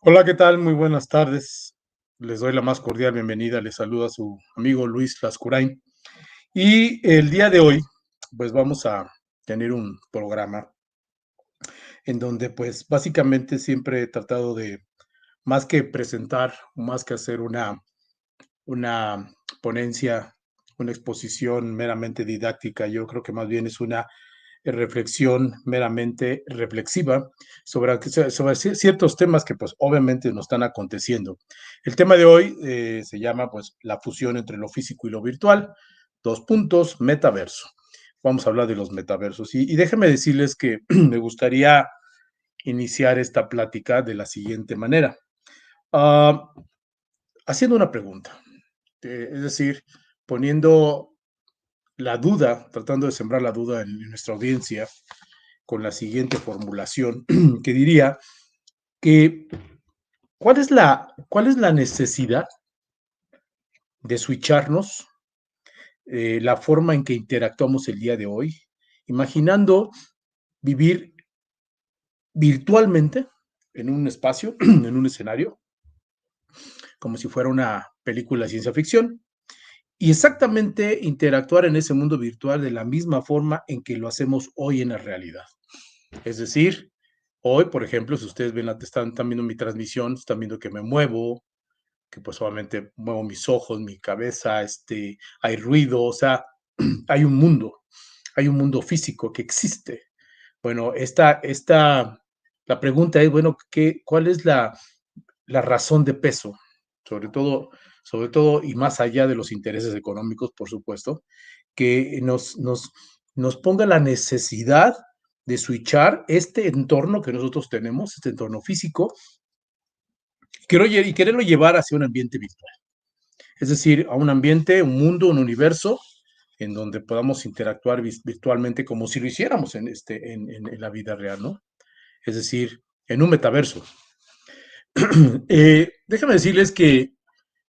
Hola, ¿qué tal? Muy buenas tardes. Les doy la más cordial bienvenida. Les saluda su amigo Luis Lascurain. Y el día de hoy, pues vamos a tener un programa en donde, pues básicamente siempre he tratado de, más que presentar, más que hacer una ponencia, una exposición meramente didáctica, yo creo que más bien es una reflexión meramente reflexiva sobre ciertos temas que pues obviamente nos están aconteciendo. El tema de hoy se llama pues la fusión entre lo físico y lo virtual, dos puntos, metaverso. Vamos a hablar de los metaversos y déjenme decirles que me gustaría iniciar esta plática de la siguiente manera, uh, haciendo una pregunta, es decir, poniendo la duda, tratando de sembrar la duda en nuestra audiencia, con la siguiente formulación, que diría que ¿cuál es la necesidad de switcharnos la forma en que interactuamos el día de hoy, imaginando vivir virtualmente en un espacio, en un escenario, como si fuera una película de ciencia ficción, y exactamente interactuar en ese mundo virtual de la misma forma en que lo hacemos hoy en la realidad? Es decir, hoy, por ejemplo, si ustedes ven, están viendo mi transmisión, están viendo que me muevo, que pues obviamente muevo mis ojos, mi cabeza, hay ruido, o sea, hay un mundo físico que existe. Bueno, la pregunta es, bueno, ¿cuál es la razón de peso? Sobre todo, sobre todo y más allá de los intereses económicos, por supuesto, que nos ponga la necesidad de switchar este entorno que nosotros tenemos, este entorno físico, y quererlo llevar hacia un ambiente virtual. Es decir, a un ambiente, un mundo, un universo en donde podamos interactuar virtualmente como si lo hiciéramos en la vida real, ¿no? Es decir, en un metaverso. Déjame decirles que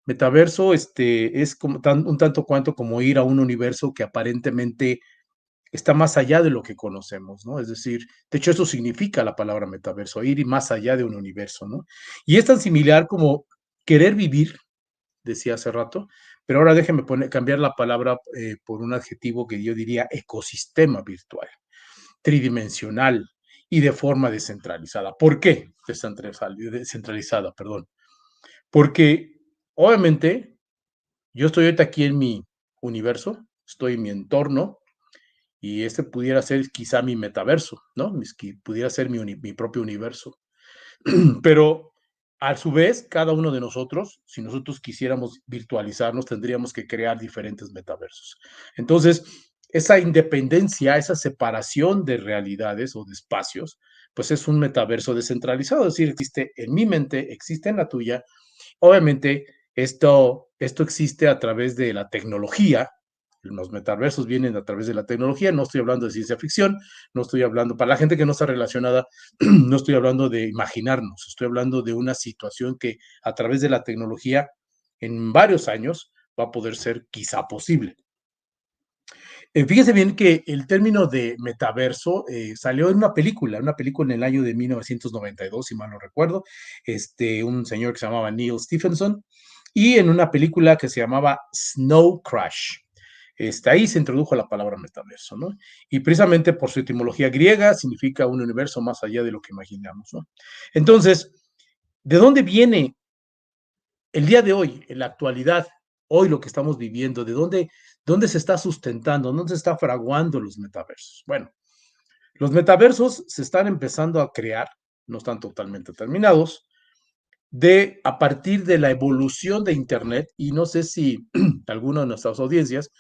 metaverso es como un tanto cuanto como ir a un universo que aparentemente está más allá de lo que conocemos, ¿no? Es decir, de hecho, eso significa la palabra metaverso, ir y más allá de un universo, ¿no? Y es tan similar como querer vivir, decía hace rato, pero ahora déjeme cambiar la palabra por un adjetivo que yo diría ecosistema virtual, tridimensional y de forma descentralizada. ¿Por qué descentralizada? Perdón. Porque obviamente yo estoy ahorita aquí en mi universo, estoy en mi entorno, y este pudiera ser quizá mi metaverso, ¿no? Pudiera ser mi propio universo. Pero a su vez, cada uno de nosotros, si nosotros quisiéramos virtualizarnos, tendríamos que crear diferentes metaversos. Entonces, esa independencia, esa separación de realidades o de espacios, pues es un metaverso descentralizado, es decir, existe en mi mente, existe en la tuya. Obviamente, esto existe a través de la tecnología. Los metaversos vienen a través de la tecnología. No estoy hablando de ciencia ficción, no estoy hablando, para la gente que no está relacionada, no estoy hablando de imaginarnos, estoy hablando de una situación que a través de la tecnología en varios años va a poder ser quizá posible. Fíjese bien que el término de metaverso salió en una película en el año de 1992, si mal no recuerdo, un señor que se llamaba Neil Stephenson, y en una película que se llamaba Snow Crash. Ahí se introdujo la palabra metaverso, ¿no? Y precisamente por su etimología griega significa un universo más allá de lo que imaginamos, ¿no? Entonces, ¿de dónde viene el día de hoy, en la actualidad, hoy lo que estamos viviendo? ¿Dónde se está sustentando? ¿Dónde se está fraguando los metaversos? Bueno, los metaversos se están empezando a crear, no están totalmente terminados, a partir de la evolución de Internet, y no sé si alguna de nuestras audiencias,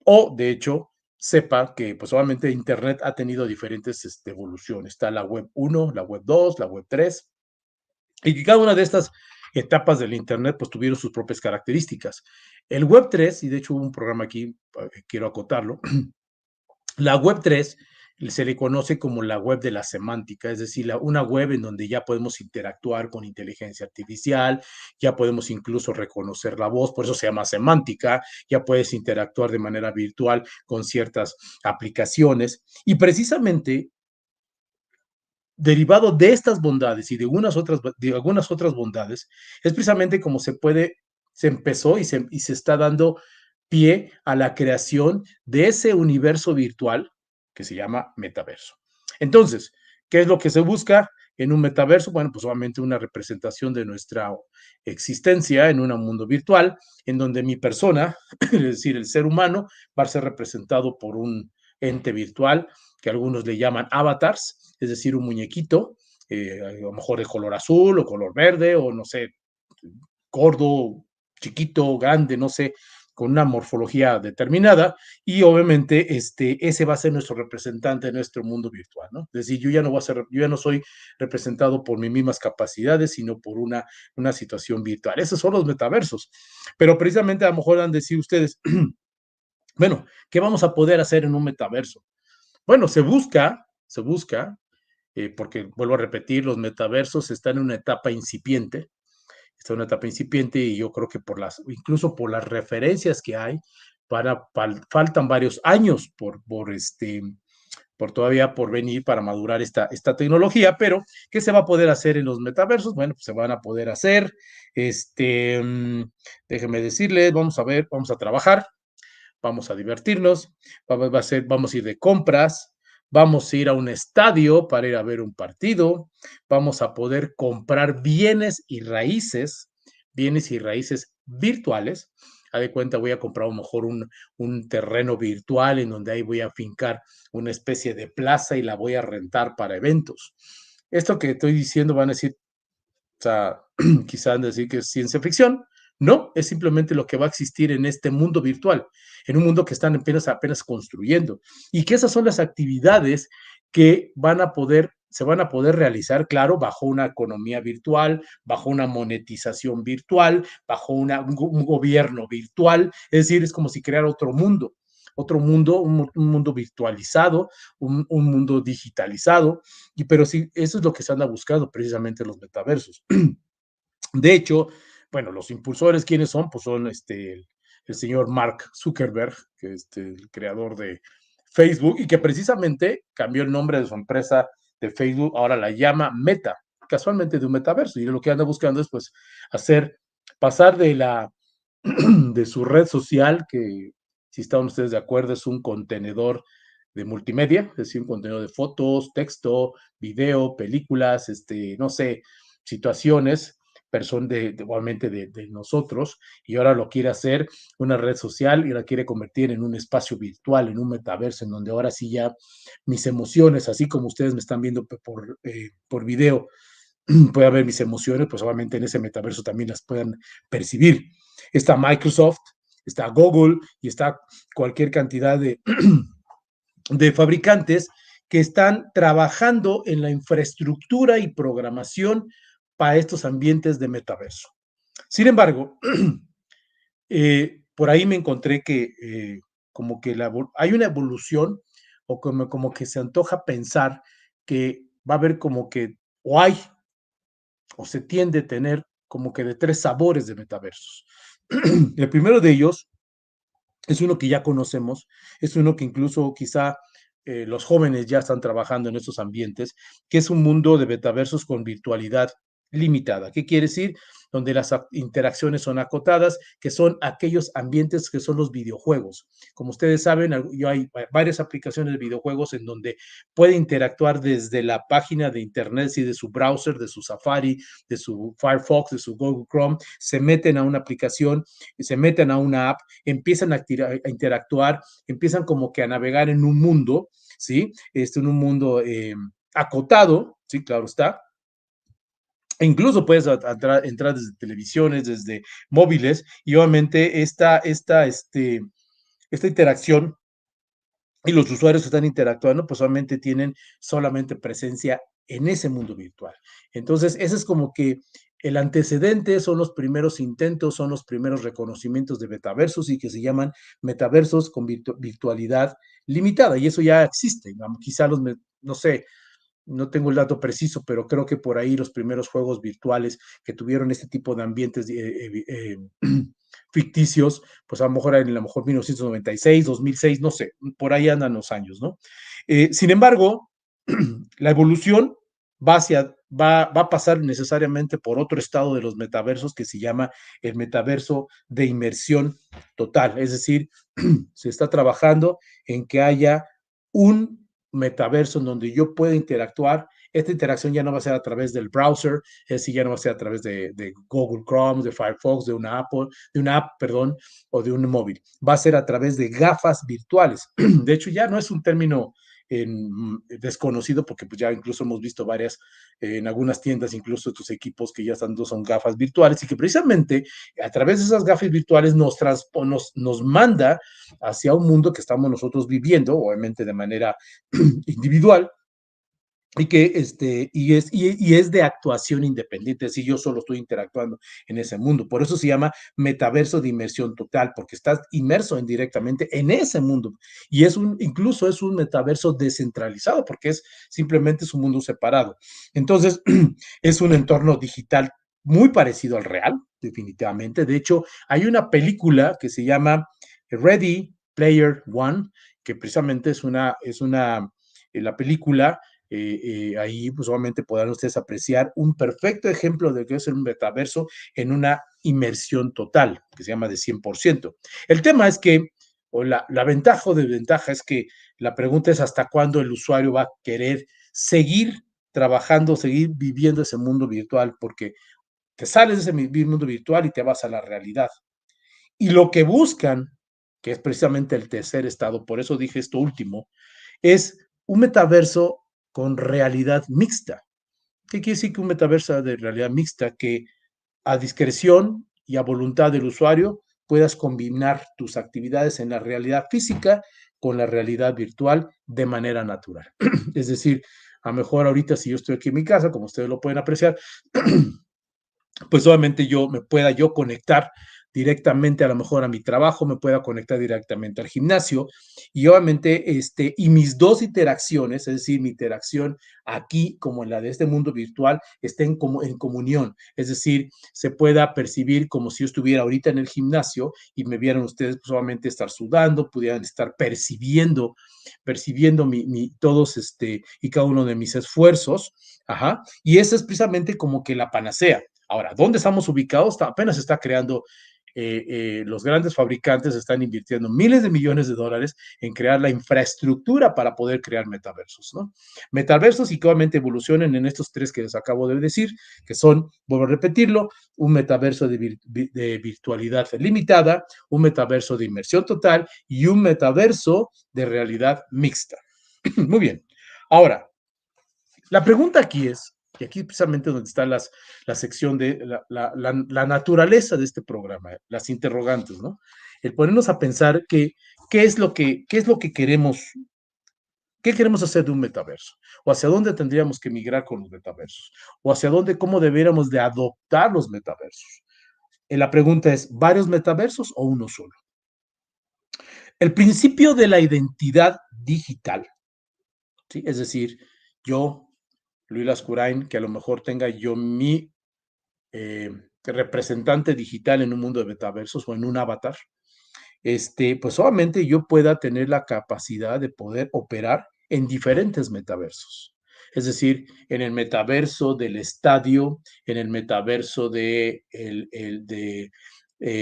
o de hecho, sepa que pues obviamente Internet ha tenido diferentes evoluciones. Está la web 1, la web 2, la web 3, y que cada una de estas etapas del Internet pues tuvieron sus propias características. El web 3, y de hecho hubo un programa aquí, quiero acotarlo, la web 3 se le conoce como la web de la semántica, es decir, una web en donde ya podemos interactuar con inteligencia artificial, ya podemos incluso reconocer la voz, por eso se llama semántica, ya puedes interactuar de manera virtual con ciertas aplicaciones. Y precisamente derivado de estas bondades y de algunas otras bondades, es precisamente como se empezó y se está dando pie a la creación de ese universo virtual que se llama metaverso. Entonces, ¿qué es lo que se busca en un metaverso? Bueno, pues obviamente una representación de nuestra existencia en un mundo virtual, en donde mi persona, es decir, el ser humano, va a ser representado por un ente virtual que algunos le llaman avatars, es decir, un muñequito, a lo mejor de color azul o color verde o no sé, gordo, chiquito, grande, no sé, con una morfología determinada y obviamente ese va a ser nuestro representante en nuestro mundo virtual, ¿no? Es decir, yo ya no soy representado por mis mismas capacidades, sino por una situación virtual. Esos son los metaversos. Pero precisamente a lo mejor han de decir ustedes, bueno, ¿qué vamos a poder hacer en un metaverso? Bueno, se busca, porque vuelvo a repetir, los metaversos están en una etapa incipiente, está en una etapa incipiente y yo creo que incluso por las referencias que hay, faltan varios años por todavía por venir para madurar esta tecnología, pero ¿qué se va a poder hacer en los metaversos? Bueno, pues se van a poder hacer, este, mm, déjenme decirles, vamos a ver, vamos a trabajar, vamos a divertirnos, vamos a ir de compras, vamos a ir a un estadio para ir a ver un partido, vamos a poder comprar bienes y raíces virtuales. A de cuenta, voy a comprar a lo mejor un terreno virtual en donde ahí voy a fincar una especie de plaza y la voy a rentar para eventos. Esto que estoy diciendo van a decir, o sea, quizás decir que es ciencia ficción. No, es simplemente lo que va a existir en este mundo virtual, en un mundo que están apenas construyendo. Y que esas son las actividades que se van a poder realizar, claro, bajo una economía virtual, bajo una monetización virtual, bajo un gobierno virtual. Es decir, es como si creara otro mundo, un mundo virtualizado, un mundo digitalizado, pero sí, eso es lo que se anda buscando precisamente los metaversos. De hecho, bueno, los impulsores, ¿quiénes son? Pues son el señor Mark Zuckerberg, que es el creador de Facebook y que precisamente cambió el nombre de su empresa de Facebook, ahora la llama Meta, casualmente de un metaverso. Y lo que anda buscando es pues pasar de su red social, que si están ustedes de acuerdo, es un contenedor de multimedia, es decir, un contenedor de fotos, texto, video, películas, no sé, situaciones, igualmente de nosotros, y ahora lo quiere hacer una red social y la quiere convertir en un espacio virtual, en un metaverso, en donde ahora sí ya mis emociones, así como ustedes me están viendo por video, pueda ver mis emociones, pues obviamente en ese metaverso también las puedan percibir. Está Microsoft, está Google y está cualquier cantidad de fabricantes que están trabajando en la infraestructura y programación para estos ambientes de metaverso. Sin embargo, por ahí me encontré que como que hay una evolución o como que se antoja pensar que va a haber como que, o hay o se tiende a tener como que de tres sabores de metaversos. El primero de ellos es uno que ya conocemos, es uno que incluso quizá los jóvenes ya están trabajando en estos ambientes, que es un mundo de metaversos con virtualidad limitada. ¿Qué quiere decir? Donde las interacciones son acotadas, que son aquellos ambientes que son los videojuegos. Como ustedes saben, hay varias aplicaciones de videojuegos en donde puede interactuar desde la página de internet y de su browser, de su Safari, de su Firefox, de su Google Chrome, se meten a una aplicación, se meten a una app, empiezan a interactuar, empiezan como que a navegar en un mundo, ¿sí? En un mundo acotado, ¿sí? Claro está. E incluso puedes entrar desde televisiones, desde móviles, y obviamente esta interacción y los usuarios que están interactuando, pues solamente tienen solamente presencia en ese mundo virtual. Entonces, ese es como que el antecedente, son los primeros intentos, son los primeros reconocimientos de metaversos y que se llaman metaversos con virtualidad limitada. Y eso ya existe. Quizá no sé, no tengo el dato preciso, pero creo que por ahí los primeros juegos virtuales que tuvieron este tipo de ambientes ficticios, pues a lo mejor en a lo mejor 1996, 2006, no sé, por ahí andan los años, ¿no? Sin embargo, la evolución va a pasar necesariamente por otro estado de los metaversos que se llama el metaverso de inmersión total. Es decir, se está trabajando en que haya un metaverso en donde yo pueda interactuar. Esta interacción ya no va a ser a través del browser, es decir, ya no va a ser a través de Google Chrome, de Firefox, de una app, perdón, o de un móvil. Va a ser a través de gafas virtuales. De hecho, ya no es un término desconocido porque pues ya incluso hemos visto varias en algunas tiendas, incluso estos equipos que ya están, son gafas virtuales y que precisamente a través de esas gafas virtuales nos manda hacia un mundo que estamos nosotros viviendo, obviamente de manera individual, y que y es de actuación independiente, es decir, yo solo estoy interactuando en ese mundo. Por eso se llama metaverso de inmersión total, porque estás inmerso directamente en ese mundo. Y incluso es un metaverso descentralizado, porque simplemente es un mundo separado. Entonces, es un entorno digital muy parecido al real, definitivamente. De hecho, hay una película que se llama Ready Player One, que precisamente la película ahí pues obviamente podrán ustedes apreciar un perfecto ejemplo de lo que es un metaverso en una inmersión total, que se llama de 100%. El tema es que, o la ventaja o desventaja es que la pregunta es hasta cuándo el usuario va a querer seguir trabajando, seguir viviendo ese mundo virtual, porque te sales de ese mundo virtual y te vas a la realidad. Y lo que buscan, que es precisamente el tercer estado, por eso dije esto último, es un metaverso con realidad mixta. ¿Qué quiere decir que un metaverso de realidad mixta? Que a discreción y a voluntad del usuario puedas combinar tus actividades en la realidad física con la realidad virtual de manera natural. Es decir, a lo mejor ahorita si yo estoy aquí en mi casa, como ustedes lo pueden apreciar, pues obviamente me pueda yo conectar directamente a lo mejor a mi trabajo, me pueda conectar directamente al gimnasio y obviamente y mis dos interacciones, es decir, mi interacción aquí como en la de este mundo virtual, estén como en comunión, es decir, se pueda percibir como si yo estuviera ahorita en el gimnasio y me vieran ustedes pues, obviamente estar sudando, pudieran estar percibiendo todos y cada uno de mis esfuerzos, ajá, y esa es precisamente como que la panacea. Ahora, ¿dónde estamos ubicados? Apenas se está creando, los grandes fabricantes están invirtiendo miles de millones de dólares en crear la infraestructura para poder crear metaversos, ¿no? Metaversos y que obviamente evolucionen en estos tres que les acabo de decir, que son, vuelvo a repetirlo, un metaverso de virtualidad limitada, un metaverso de inmersión total y un metaverso de realidad mixta. Muy bien. Ahora, la pregunta aquí es, y aquí precisamente donde está la sección de la naturaleza de este programa, las interrogantes, ¿no? El ponernos a pensar qué es lo que qué queremos hacer de un metaverso, o hacia dónde tendríamos que migrar con los metaversos, o hacia dónde, cómo deberíamos de adoptar los metaversos. La pregunta es, ¿varios metaversos o uno solo? El principio de la identidad digital, ¿sí? Es decir, yo, Luis Lascurain, que a lo mejor tenga yo mi representante digital en un mundo de metaversos o en un avatar, pues obviamente yo pueda tener la capacidad de poder operar en diferentes metaversos. Es decir, en el metaverso del estadio, en el metaverso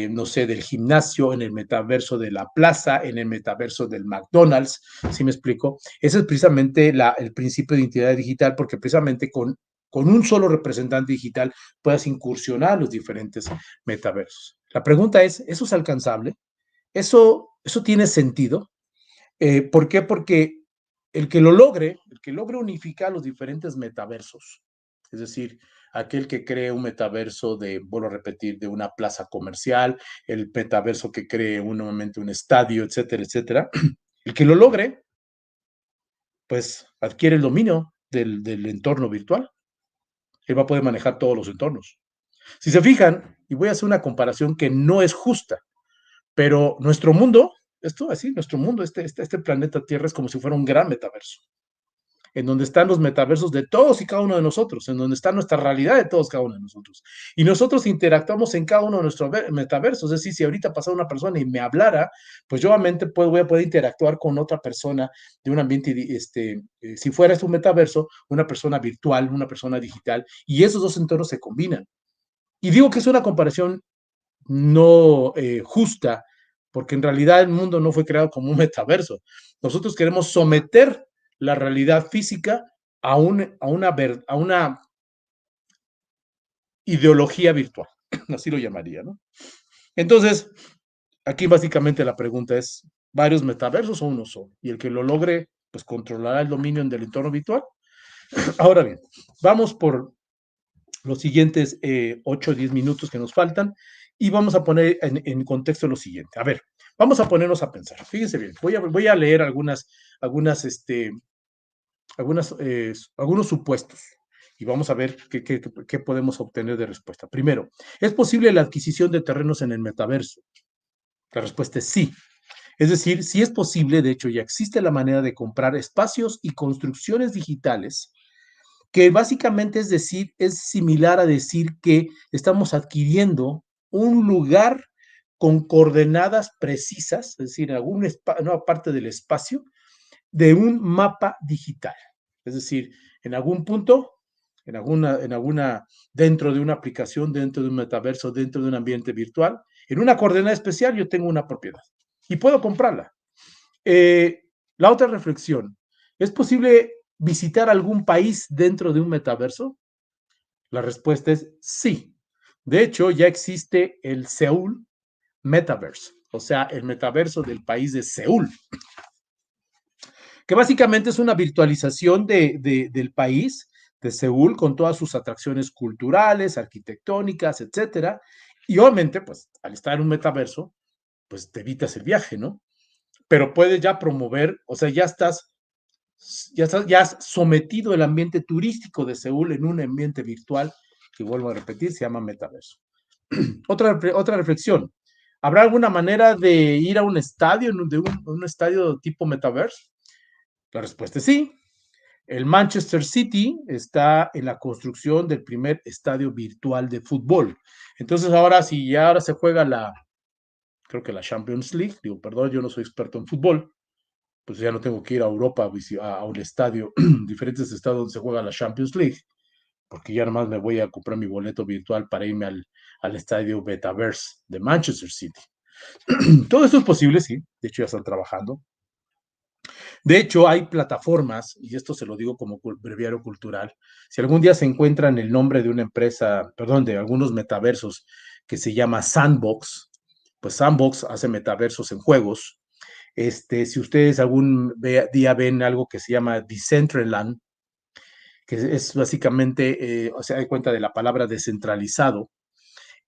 no sé, del gimnasio, en el metaverso de la plaza, en el metaverso del McDonald's, ¿sí me explico? Ese es precisamente el principio de identidad digital, porque precisamente con un solo representante digital puedas incursionar a los diferentes metaversos. La pregunta es, ¿eso es alcanzable? Eso tiene sentido. ¿Por qué? Porque el que logre unificar los diferentes metaversos, es decir, aquel que cree un metaverso vuelvo a repetir, de una plaza comercial, el metaverso que cree nuevamente un estadio, etcétera, etcétera, el que lo logre, pues adquiere el dominio del entorno virtual. Él va a poder manejar todos los entornos. Si se fijan, y voy a hacer una comparación que no es justa, pero nuestro mundo, nuestro mundo, este planeta Tierra es como si fuera un gran metaverso. en donde están los metaversos de todos y cada uno de nosotros, en donde está nuestra realidad de todos cada uno de nosotros. Y nosotros interactuamos en cada uno de nuestros metaversos. Es decir, si ahorita pasara una persona y me hablara, pues yo obviamente voy a poder interactuar con otra persona de un ambiente, si fuera un metaverso, una persona virtual, una persona digital, y esos dos entornos se combinan. Y digo que es una comparación no justa, porque en realidad el mundo no fue creado como un metaverso. Nosotros queremos someter la realidad física a una ideología virtual, así lo llamaría, ¿no? Entonces, aquí básicamente la pregunta es, ¿varios metaversos o uno solo? Y el que lo logre, pues controlará el dominio del entorno virtual. Ahora bien, vamos por los siguientes 8 o 10 minutos que nos faltan y vamos a poner en contexto lo siguiente. A ver, vamos a ponernos a pensar. Fíjense bien, voy a leer algunas, algunos supuestos y vamos a ver qué podemos obtener de respuesta. Primero, ¿es posible la adquisición de terrenos en el metaverso? La respuesta es sí. Es decir, sí es posible, de hecho ya existe la manera de comprar espacios y construcciones digitales que básicamente es decir, es similar a decir que estamos adquiriendo un lugar con coordenadas precisas, es decir, en una parte del espacio, de un mapa digital. Es decir, en algún punto, dentro de una aplicación, dentro de un metaverso, dentro de un ambiente virtual, en una coordenada especial, yo tengo una propiedad y puedo comprarla. Eh, la otra reflexión, ¿es posible visitar algún país dentro de un metaverso? La respuesta es sí. De hecho, ya existe el Seúl Metaverse, o sea, el metaverso del país de Seúl, que básicamente es una virtualización del país de Seúl con todas sus atracciones culturales, arquitectónicas, etcétera. Y obviamente, pues, al estar en un metaverso, pues te evitas el viaje, ¿no? Pero puedes ya promover, o sea, ya has sometido el ambiente turístico de Seúl en un ambiente virtual que, vuelvo a repetir, se llama metaverso. Otra reflexión. ¿Habrá alguna manera de ir a un estadio, un estadio tipo metaverso? La respuesta es sí. El Manchester City está en la construcción del primer estadio virtual de fútbol. Entonces ahora, si ya ahora se juega creo que la Champions League, digo, perdón, yo no soy experto en fútbol, pues ya no tengo que ir a Europa a un estadio, diferentes estados donde se juega la Champions League, porque ya nomás me voy a comprar mi boleto virtual para irme al estadio Metaverse de Manchester City. Todo esto es posible, sí, de hecho ya están trabajando. De hecho, hay plataformas, y esto se lo digo como breviario cultural, si algún día se encuentran el nombre de una empresa, perdón, de algunos metaversos que se llama Sandbox, pues Sandbox hace metaversos en juegos. Si ustedes algún día ven algo que se llama Decentraland, que es básicamente, o sea, hay cuenta de la palabra descentralizado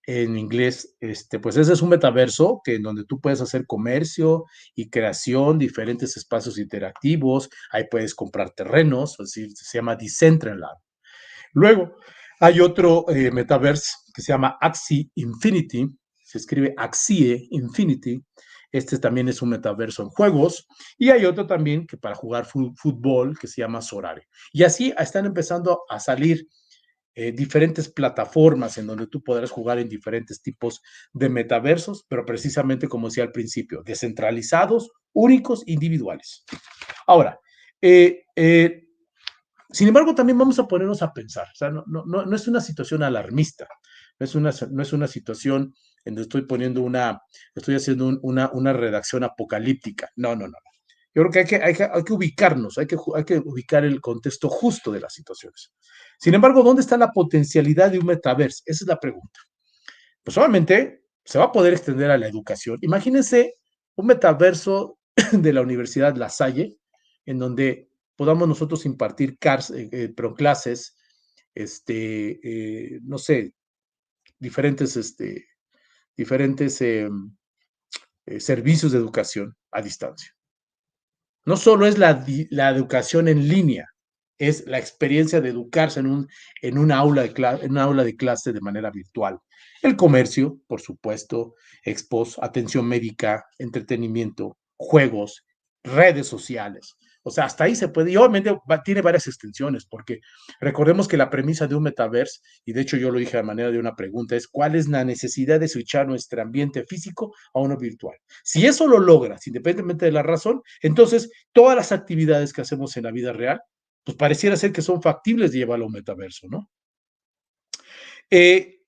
en inglés, pues ese es un metaverso que en donde tú puedes hacer comercio y creación, diferentes espacios interactivos, ahí puedes comprar terrenos, es decir, se llama Decentraland. Luego, hay otro metaverso que se llama Axie Infinity, se escribe Axie Infinity. Este también es un metaverso en juegos. Y hay otro también que para jugar fútbol que se llama Sorare. Y así están empezando a salir diferentes plataformas en donde tú podrás jugar en diferentes tipos de metaversos, pero precisamente como decía al principio, descentralizados, únicos, individuales. Ahora, sin embargo, también vamos a ponernos a pensar, o sea, no es una situación alarmista, no es una situación en donde estoy haciendo una redacción apocalíptica, no. Yo creo que hay que ubicarnos, hay que ubicar el contexto justo de las situaciones. Sin embargo, ¿dónde está la potencialidad de un metaverso? Esa es la pregunta. Pues obviamente se va a poder extender a la educación. Imagínense un metaverso de la Universidad La Salle, en donde podamos nosotros impartir clases, no sé, diferentes, diferentes servicios de educación a distancia. No solo es la educación en línea, es la experiencia de educarse en una aula de clase de manera virtual. El comercio, por supuesto, expos, atención médica, entretenimiento, juegos, redes sociales. O sea, hasta ahí se puede, y obviamente tiene varias extensiones, porque recordemos que la premisa de un metaverso, y de hecho yo lo dije a manera de una pregunta, es cuál es la necesidad de switchar nuestro ambiente físico a uno virtual. Si eso lo logras, independientemente de la razón, entonces todas las actividades que hacemos en la vida real, pues pareciera ser que son factibles de llevarlo a un metaverso, ¿no?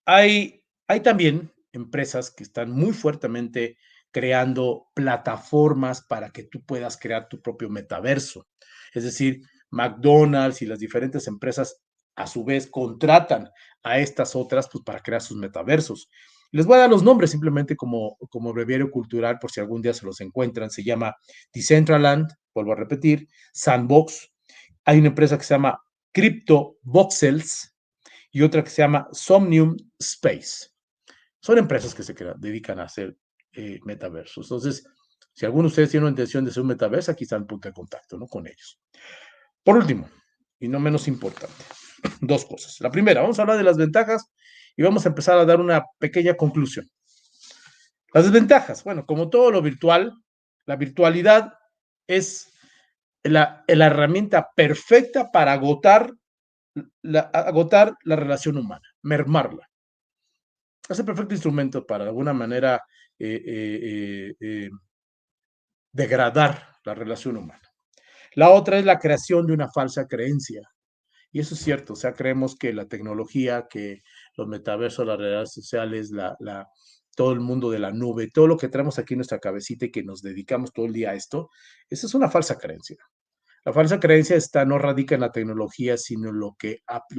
Hay también empresas que están muy fuertemente creando plataformas para que tú puedas crear tu propio metaverso. Es decir, McDonald's y las diferentes empresas a su vez contratan a estas otras pues, para crear sus metaversos. Les voy a dar los nombres simplemente como breviario cultural por si algún día se los encuentran. Se llama Decentraland, vuelvo a repetir, Sandbox. Hay una empresa que se llama Crypto Voxels y otra que se llama Somnium Space. Son empresas que dedican a hacer metaversos. Entonces, si alguno de ustedes tiene una intención de hacer un metaverso, aquí está el punto de contacto, ¿no? Con ellos. Por último, y no menos importante, dos cosas. La primera, vamos a hablar de las ventajas y vamos a empezar a dar una pequeña conclusión. Las desventajas, bueno, como todo lo virtual, la virtualidad es la herramienta perfecta para agotar la relación humana, mermarla. Es el perfecto instrumento para de alguna manera eh, eh, degradar la relación humana. La otra es la creación de una falsa creencia. Y eso es cierto, o sea, creemos que la tecnología, que los metaversos, las redes sociales, todo el mundo de la nube, todo lo que traemos aquí en nuestra cabecita y que nos dedicamos todo el día a esto, esa es una falsa creencia. La falsa creencia no radica en la tecnología, sino en lo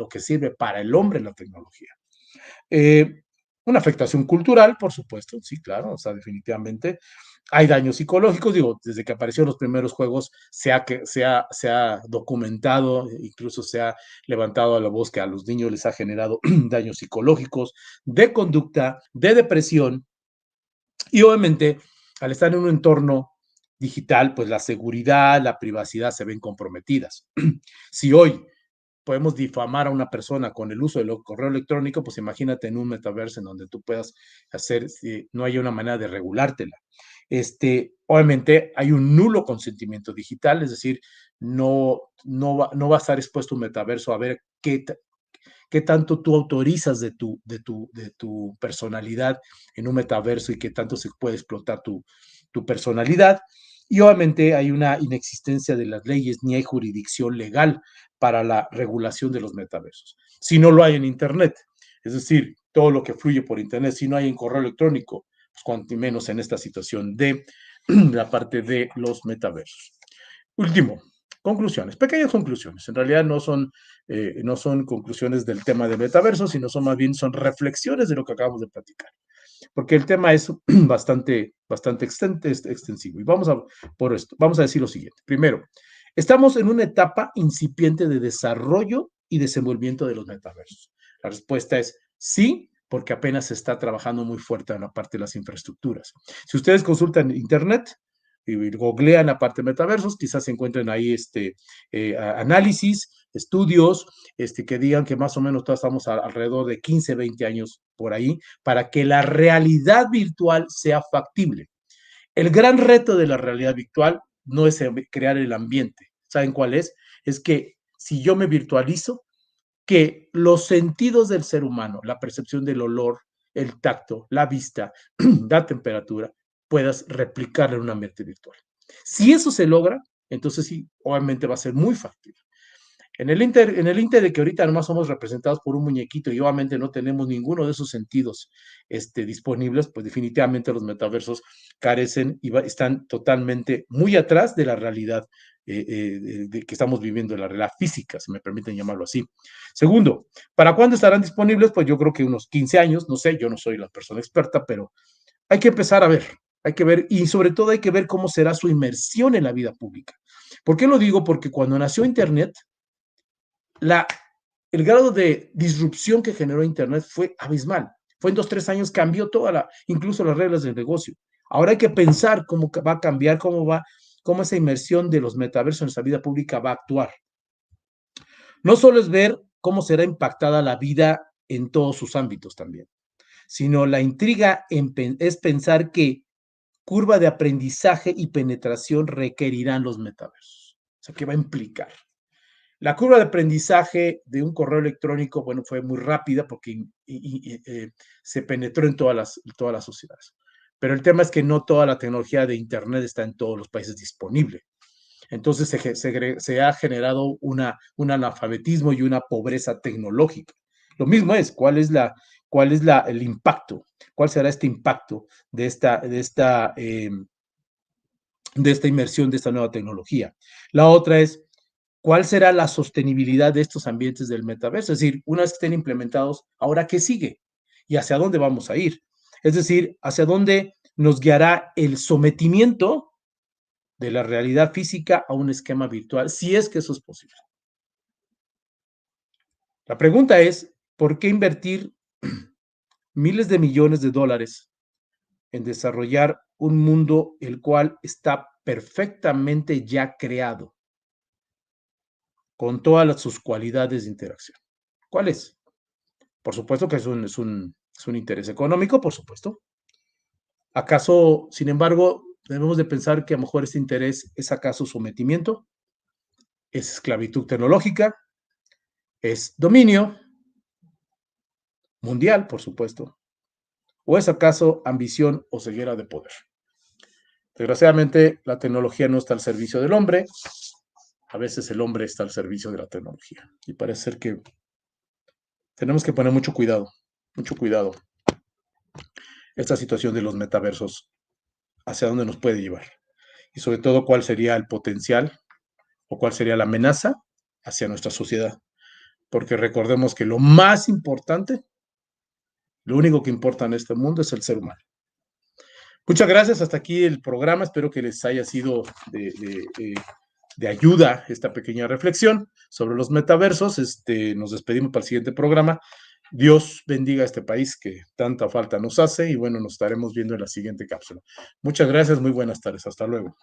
que sirve para el hombre la tecnología. Eh, una afectación cultural, por supuesto, sí, claro, o sea, definitivamente. Hay daños psicológicos, digo, desde que aparecieron los primeros juegos se ha documentado, incluso se ha levantado a la voz que a los niños les ha generado daños psicológicos, de conducta, de depresión, y obviamente al estar en un entorno digital, pues la seguridad, la privacidad se ven comprometidas. Si hoy podemos difamar a una persona con el uso del correo electrónico, pues imagínate en un metaverso en donde tú puedas hacer, si no hay una manera de regulártela. Obviamente hay un nulo consentimiento digital, es decir, no va a estar expuesto un metaverso a ver qué tanto tú autorizas de tu personalidad en un metaverso y qué tanto se puede explotar tu personalidad. Y obviamente hay una inexistencia de las leyes, ni hay jurisdicción legal para la regulación de los metaversos. Si no lo hay en Internet, es decir, todo lo que fluye por Internet, si no hay en correo electrónico, pues cuanto menos en esta situación de la parte de los metaversos. Último, conclusiones, pequeñas conclusiones. En realidad no son conclusiones del tema del metaverso, sino son más bien son reflexiones de lo que acabamos de platicar. Porque el tema es bastante extensivo. Y vamos a decir lo siguiente. Primero, estamos en una etapa incipiente de desarrollo y desenvolvimiento de los metaversos. La respuesta es sí, porque apenas se está trabajando muy fuerte en la parte de las infraestructuras. Si ustedes consultan Internet, y googlean la parte de metaversos, quizás se encuentren ahí análisis, estudios, que digan que más o menos todos estamos alrededor de 15, 20 años por ahí, para que la realidad virtual sea factible. El gran reto de la realidad virtual no es crear el ambiente. ¿Saben cuál es? Es que si yo me virtualizo, que los sentidos del ser humano, la percepción del olor, el tacto, la vista, la temperatura, puedas replicarla en un ambiente virtual. Si eso se logra, entonces sí, obviamente va a ser muy factible. En el inter de que ahorita nomás somos representados por un muñequito y obviamente no tenemos ninguno de esos sentidos disponibles, pues definitivamente los metaversos carecen y están totalmente muy atrás de la realidad que estamos viviendo, la realidad física, si me permiten llamarlo así. Segundo, ¿para cuándo estarán disponibles? Pues yo creo que unos 15 años, no sé, yo no soy la persona experta, pero hay que empezar a ver, hay que ver y sobre todo hay que ver cómo será su inmersión en la vida pública. ¿Por qué lo digo? Porque cuando nació Internet, la, el grado de disrupción que generó Internet fue abismal. Fue en 2, 3 años, cambió incluso las reglas del negocio. Ahora hay que pensar cómo va a cambiar, cómo esa inmersión de los metaversos en nuestra vida pública va a actuar. No solo es ver cómo será impactada la vida en todos sus ámbitos también, sino la intriga es pensar qué curva de aprendizaje y penetración requerirán los metaversos. O sea, ¿qué va a implicar? La curva de aprendizaje de un correo electrónico, bueno, fue muy rápida porque se penetró en todas las sociedades. Pero el tema es que no toda la tecnología de Internet está en todos los países disponible. Entonces se ha generado un analfabetismo y una pobreza tecnológica. Lo mismo es, ¿cuál es el impacto? ¿Cuál será este impacto de esta inmersión de esta nueva tecnología? La otra es, ¿cuál será la sostenibilidad de estos ambientes del metaverso? Es decir, una vez que estén implementados, ¿ahora qué sigue? ¿Y hacia dónde vamos a ir? Es decir, ¿hacia dónde nos guiará el sometimiento de la realidad física a un esquema virtual, si es que eso es posible? La pregunta es, ¿por qué invertir miles de millones de dólares en desarrollar un mundo el cual está perfectamente ya creado, con todas sus cualidades de interacción? ¿Cuál es? Por supuesto que es un interés económico, por supuesto. ¿Acaso, sin embargo, debemos de pensar que a lo mejor este interés es acaso sometimiento, es esclavitud tecnológica, es dominio mundial, por supuesto, o es acaso ambición o ceguera de poder? Desgraciadamente, la tecnología no está al servicio del hombre, a veces el hombre está al servicio de la tecnología. Y parece ser que tenemos que poner mucho cuidado, esta situación de los metaversos, hacia dónde nos puede llevar. Y sobre todo, cuál sería el potencial o cuál sería la amenaza hacia nuestra sociedad. Porque recordemos que lo más importante, lo único que importa en este mundo es el ser humano. Muchas gracias, hasta aquí el programa, espero que les haya sido de ayuda esta pequeña reflexión sobre los metaversos. Nos despedimos para el siguiente programa. Dios bendiga a este país que tanta falta nos hace y bueno, nos estaremos viendo en la siguiente cápsula. Muchas gracias, muy buenas tardes, hasta luego.